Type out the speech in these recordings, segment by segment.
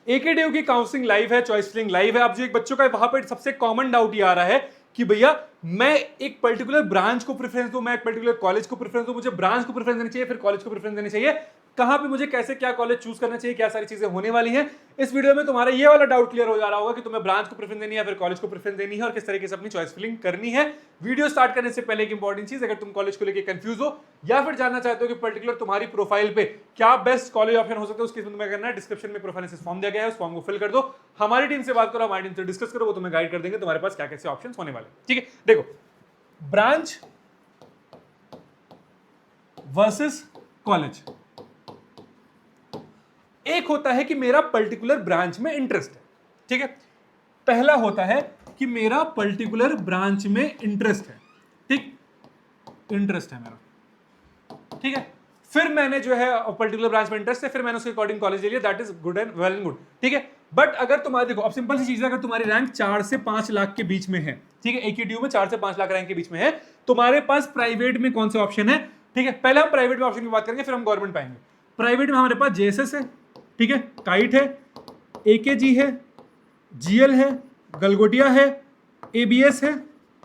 एकेडीयू की counselling live है, choice filling live है। अब जो एक बच्चों का वहां पर सबसे कॉमन डाउट ये आ रहा है कि भैया मैं एक पर्टिकुलर ब्रांच को प्रेफरेंस दूं, मैं एक पर्टिकुलर कॉलेज को प्रेफरेंस दूं, मुझे ब्रांच को प्रेफरेंस देनी चाहिए फिर कॉलेज को प्रेफरेंस देनी चाहिए, कहां पे मुझे कैसे क्या कॉलेज चूज करना चाहिए, क्या सारी चीजें होने वाली हैं। इस वीडियो में तुम्हारा ये वाला डाउट क्लियर हो जा रहा होगा कि तुम्हें ब्रांच को प्रेफरेंस देनी है फिर कॉलेज को प्रेफरेंस देनी है और किस तरीके से अपनी चॉइस फिलिंग करनी है। वीडियो स्टार्ट करने से पहले एक इंपॉर्टेंट चीज, अगर तुम कॉलेज को लेकर कंफ्यूज हो या फिर जानना चाहते हो कि पर्टिकुलर तुम्हारी प्रोफाइल पे क्या बेस्ट कॉलेज ऑप्शन हो सकता है, उसके तुम्हें करना है, डिस्क्रिप्शन में प्रोफाइल फॉर्म दिया गया है, उस फॉर्म को फिल कर दो, हमारी टीम से बात करो, हमारी टीम से डिस्कस करो, वो तुम्हें गाइड कर देंगे तुम्हारे पास क्या कैसे ऑप्शन होने वाले। ठीक है, देखो ब्रांच वर्सेस कॉलेज। एक होता है कि मेरा पर्टिकुलर ब्रांच में इंटरेस्ट है, ठीक है, पहला होता है कि मेरा पर्टिकुलर ब्रांच में इंटरेस्ट है, ठीक, इंटरेस्ट है मेरा, ठीक है, फिर मैंने जो है पर्टिकुलर ब्रांच में इंटरेस्ट है, फिर मैंने उसके अकॉर्डिंग कॉलेज ले लिया, that is good and well and good, ठीक है। बट अगर तुम्हारी, देखो अब सिंपल सी चीज है, अगर तुम्हारी रैंक 4 से 5 लाख के बीच में है, ठीक है, एकेडीयू में 4 से 5 लाख रैंक के बीच में है, तुम्हारे पास प्राइवेट में कौन से ऑप्शन है, ठीक है, पहले हम प्राइवेट में ऑप्शन की बात करेंगे फिर हम गवर्नमेंट पाएंगे। प्राइवेट में हमारे पास जेएसएस है, ठीक है, काइट है, एकेजी है, जीएल है, गलगोटिया है, एबीएस है,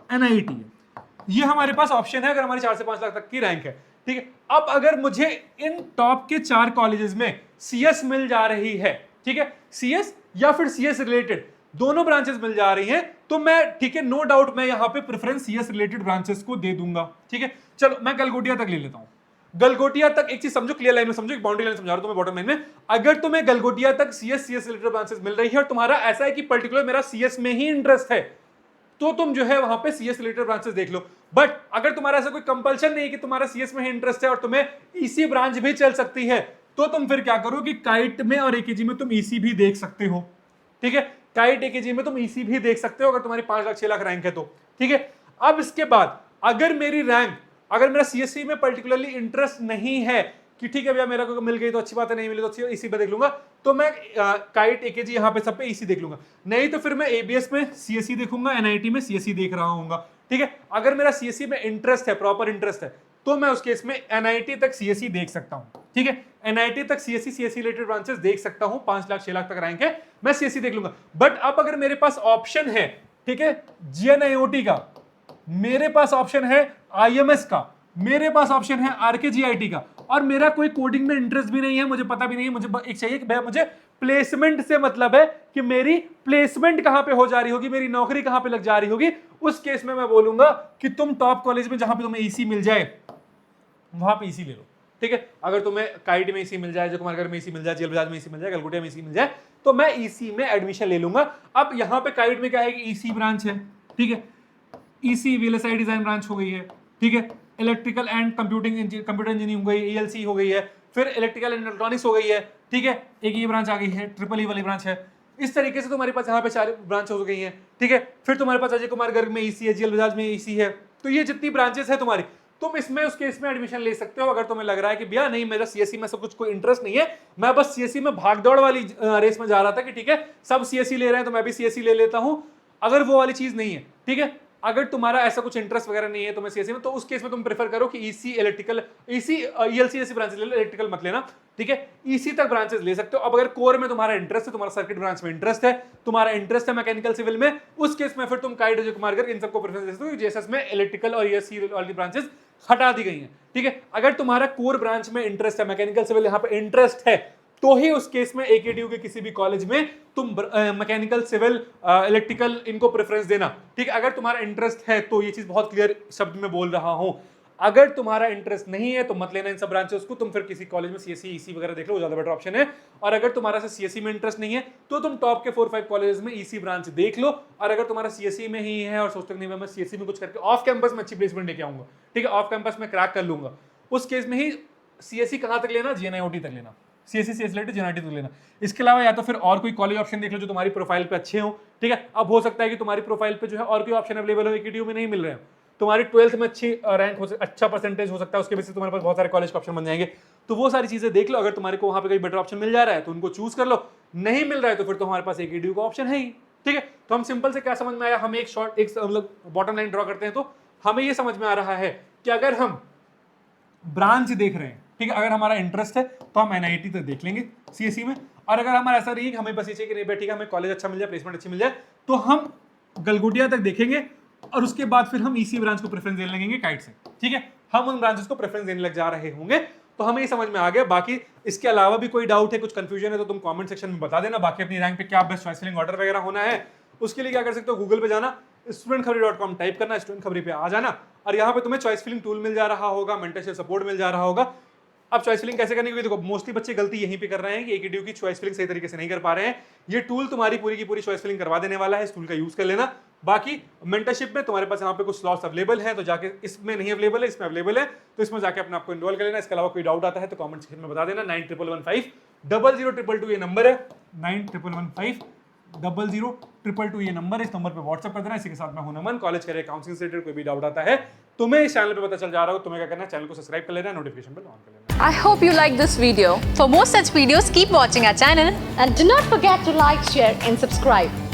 एनआईटी है, ये हमारे पास ऑप्शन है अगर हमारी 4 से 5 लाख तक की रैंक है, ठीक है। अब अगर मुझे इन टॉप के 4 कॉलेजेस में सीएस मिल जा रही है, ठीक है, सीएस या फिर सीएस रिलेटेड दोनों ब्रांचेस मिल जा रही हैं, तो मैं, ठीक है, नो डाउट मैं यहां पे प्रेफरेंस सीएस रिलेटेड ब्रांचेस को दे दूंगा, ठीक है। चलो मैं गलगोटिया तक ले लेता हूं। गलगोटिया तक एक चीज समझो, क्लियर लाइन में समझो, एक बाउंड्री लाइन समझा रहा हूं तुम्हें बॉटम लाइन में। अगर तुम्हें गलगोटिया तक सीएस रिलेटेड ब्रांचेस मिल रही है और तुम्हारा ऐसा है कि पर्टिकुलर मेरा सीएस में ही इंटरेस्ट है, तो तुम जो है वहां पे सीएस रिलेटेड ब्रांचेस देख लो। बट अगर तुम्हारा ऐसा कोई कंपल्शन नहीं है कि तुम्हारा सीएस में ही इंटरेस्ट है और तुम्हें ईसी ब्रांच भी चल सकती है, तो तुम फिर क्या करो कि काइट में और एकेजी में तुम ईसी भी देख सकते हो, ठीक है, काइट एकेजी में तुम ईसी भी देख सकते हो अगर तुम्हारी 5 लाख 6 लाख रैंक है तो, ठीक है। अब इसके बाद अगर मेरी रैंक, अगर मेरा सीएससी में पर्टिकुलरली इंटरेस्ट नहीं है कि ठीक है भैया मेरा को मिल गई तो अच्छी बात है, नहीं मिली तो अच्छी इसी पे देख लूंगा, तो मैं काइट एकेजी यहां पे सब पे इसी देख लूंगा, नहीं तो फिर मैं एबीएस में सीएससी देखूंगा, एनआईटी में सीएससी देख रहा हूंगा, ठीक है। अगर मेरा सीएससी में इंटरेस्ट है, प्रॉपर इंटरेस्ट है, तो मैं उस केस में एनआईटी तक सीएससी देख सकता हूं, ठीक है, एनआईटी तक सीएससी सीएससी रिलेटेड ब्रांचेस देख सकता हूं, 5 लाख 6 लाख तक रैंक है, मैं सीएससी देख लूंगा। बट अब अगर मेरे पास ऑप्शन है, ठीक है, जीएनआईओटी का, मेरे पास ऑप्शन है आईएमएस का, मेरे पास ऑप्शन है आरकेजीआईटी का, और मेरा कोई कोडिंग में इंटरेस्ट भी नहीं है, मुझे पता भी नहीं है, मुझे एक चाहिए कि मुझे प्लेसमेंट से मतलब है कि मेरी प्लेसमेंट कहां पे हो जा रही होगी, मेरी नौकरी कहां पे लग जा रही होगी, उस केस में मैं बोलूंगा कि तुम टॉप कॉलेज में जहां पे तुम्हें ईसी मिल जाए वहां पे ईसी ले लो, ठीक है। अगर तुम्हें काइट में ईसी मिल जाए, जो कुमारगढ़ में ईसी मिल जाए, जेल में ईसी मिल जाए, गलगोटिया में ईसी मिल जाए, तो मैं ईसी में एडमिशन ले लूंगा। अब यहां पे काइट में क्या है कि ईसी ब्रांच है, ठीक है, ईसी वीएलएसआई डिजाइन ब्रांच हो गई है, ठीक है, इलेक्ट्रिकल एंड कंप्यूटर इंजीनियरिंग हो गई, ईएलसी हो गई है, फिर इलेक्ट्रिकल एंड इलेक्ट्रॉनिक्स हो गई है, ठीक है, एक ये ब्रांच आ गई है, ट्रिपल ई वाली ब्रांच है। इस तरीके से तुम्हारे पास यहाँ पे 4 ब्रांच हो गई हैं, ठीक है। फिर तुम्हारे पास अजय कुमार गर्ग में ईसी है, जीएल बजाज में ईसी है, तो ये जितनी ब्रांचेस है तुम्हारी, तुम इसमें उस केस में एडमिशन ले सकते हो अगर तुम्हें लग रहा है कि भैया नहीं मेरा सीएससी में सब कुछ कोई इंटरेस्ट नहीं है, मैं बस सीएससी में भागदौड़ वाली रेस में जा रहा था कि ठीक है सब सीएससी ले रहे हैं तो मैं भी सीएससी ले लेता हूं, अगर वो वाली चीज नहीं है, ठीक है। अगर तुम्हारा ऐसा कुछ इंटरेस्ट वगैरह नहीं है तुम्हें सीएससी में, तो उस केस में तुम प्रेफर करो कि ईसी इलेक्ट्रिकल, ईसी ईएलसी जैसी ब्रांचेस ले लो, इलेक्ट्रिकल मत लेना, ठीक है, ईसी तक ब्रांचेस ले सकते हो। अब अगर कोर में तुम्हारा इंटरेस्ट है, तुम्हारा सर्किट ब्रांच में इंटरेस्ट है, तुम्हारा इंटरेस्ट है मैकेनिकल सिविल में, उस केस में फिर तुम काइट अजय कुमार गर्ग इन सबको प्रेफरेंस दे सकते हो, जेएसएस में इलेक्ट्रिकल और ईएससी वाली ब्रांचेस हटा दी गई हैं, ठीक है। अगर तुम्हारा कोर ब्रांच में इंटरेस्ट है, मैकेनिकल सिविल यहां पे इंटरेस्ट है, तो ही उस केस में एकेडीयू के किसी भी कॉलेज में तुम मैकेनिकल सिविल इलेक्ट्रिकल इनको प्रेफरेंस देना, ठीक है। अगर तुम्हारा इंटरेस्ट है तो, ये चीज बहुत क्लियर शब्द में बोल रहा हूं, अगर तुम्हारा इंटरेस्ट नहीं है तो मत लेना इन सब ब्रांचेस को, तुम फिर किसी कॉलेज में सीएससी ईसी वगैरह देख लो, ज्यादा बेटर ऑप्शन है। और अगर तुम्हारा सीएससी में इंटरेस्ट नहीं है तो तुम टॉप के 4-5 कॉलेज में ईसी ब्रांच देख लो, और अगर तुम्हारा सीएससी में ही है और सोचते नहीं मैं सीएससी में कुछ करके ऑफ कैंपस में अच्छी प्लेसमेंट लेके आऊंगा, ठीक है, ऑफ कैंपस में क्रैक कर लूंगा, उस केस में ही सीएससी कहां तक लेना, जीएनआईओटी तक लेना, सीएससी सीएस रिलेटेड जेनआईटी तक लेना। इसके अलावा या तो फिर और कोई कॉलेज ऑप्शन देख लो जो तुम्हारी प्रोफाइल पे अच्छे हो, ठीक है। अब हो सकता है कि तुम्हारी प्रोफाइल पे जो है और कोई ऑप्शन अवेलेबल हो, एकेडीयू में नहीं मिल रहे हैं, तुम्हारी 12th में अच्छी रैंक हो, अच्छा परसेंटेज हो सकता है, उसके बेसिस तुम्हारे पास बहुत सारे कॉलेज के ऑप्शन बन जाएंगे, तो वो सारी चीजें देख लो। अगर तुम्हारे को वहां पे कोई बेटर ऑप्शन मिल जा रहा है तो उनको चूज कर लो, नहीं मिल रहा है तो फिर तुम्हारे पास एकेडीयू का ऑप्शन है ही, ठीक है। तो हम सिंपल से क्या समझ में आया, हम एक शॉर्ट एक मतलब बॉटम लाइन ड्रॉ करते हैं तो हमें ये समझ में आ रहा है कि अगर हम ब्रांच देख रहे हैं, ठीक है, अगर हमारा इंटरेस्ट है तो हम एनआईटी तक देख लेंगे सीएससी में, और अगर हमारा ऐसा नहीं है कि हमें बस ये चाहिए कि नहीं ठीक है हमें कॉलेज अच्छा मिल जाए, प्लेसमेंट अच्छी मिल जाए, तो हम गलगोटिया तक देखेंगे और उसके बाद फिर हम ईसी ब्रांच को प्रेफरेंस देने लगेंगे काइट से। ठीक है, हम उन ब्रांचेस को प्रेफरेंस देने लग जा रहे होंगे। तो हमें ये समझ में आ गया। बाकी इसके अलावा भी कोई डाउट है, कुछ कंफ्यूजन है, तो तुम कमेंट सेक्शन में बता देना। बाकी अपनी रैंक पे क्या बेस्ट चॉइस फिलिंग ऑर्डर वगैरह होना है उसके लिए क्या कर सकते हो, गूगल पे जाना, studentkhabri.com टाइप करना, स्टूडेंट खबरी पे आ जाना और यहाँ पे तुम्हें चॉइस फिलिंग टूल मिल जा रहा होगा, मेंटरशिप सपोर्ट मिल जा रहा होगा। अब चॉइस फिलिंग कैसे करनी, देखो मोस्टली बच्चे गलती यहीं पे कर रहे हैं कि एकेडीयू की चॉइस फिलिंग सही तरीके से नहीं कर पा रहे हैं। ये टूल तुम्हारी पूरी की पूरी चॉइस फिलिंग करवा देने वाला है, इस टूल का यूज कर लेना। बाकी मेंटरशिप में तुम्हारे पास यहाँ पे कुछ स्लॉट्स अवेलेबल हैं, तो जाके इसमें नहीं अवेलेबल है, इसमें अवेलेबल है, तो इसमें जाके अपने आपको इनरोल कर लेना। इसके अलावा कोई डाउट आता है तो कमेंट सेक्शन में बता देना। 9115 ये नंबर है, 9115 ये नंबर है, इस नंबर पे व्हाट्सएप कर देना। इसी के साथ मैं हूं नमन, कॉलेज करियर काउंसलिंग से रिलेटेड कोई भी डाउट आता है तुम्हें इस चैनल पे पता चल जा रहा हो, तुम्हें क्या करना है, चैनल को सब्सक्राइब कर लेना, नोटिफिकेशन बेल ऑन कर लेना। I hope you like this video. For more such videos, keep watching our channel And do not forget to like, share and subscribe.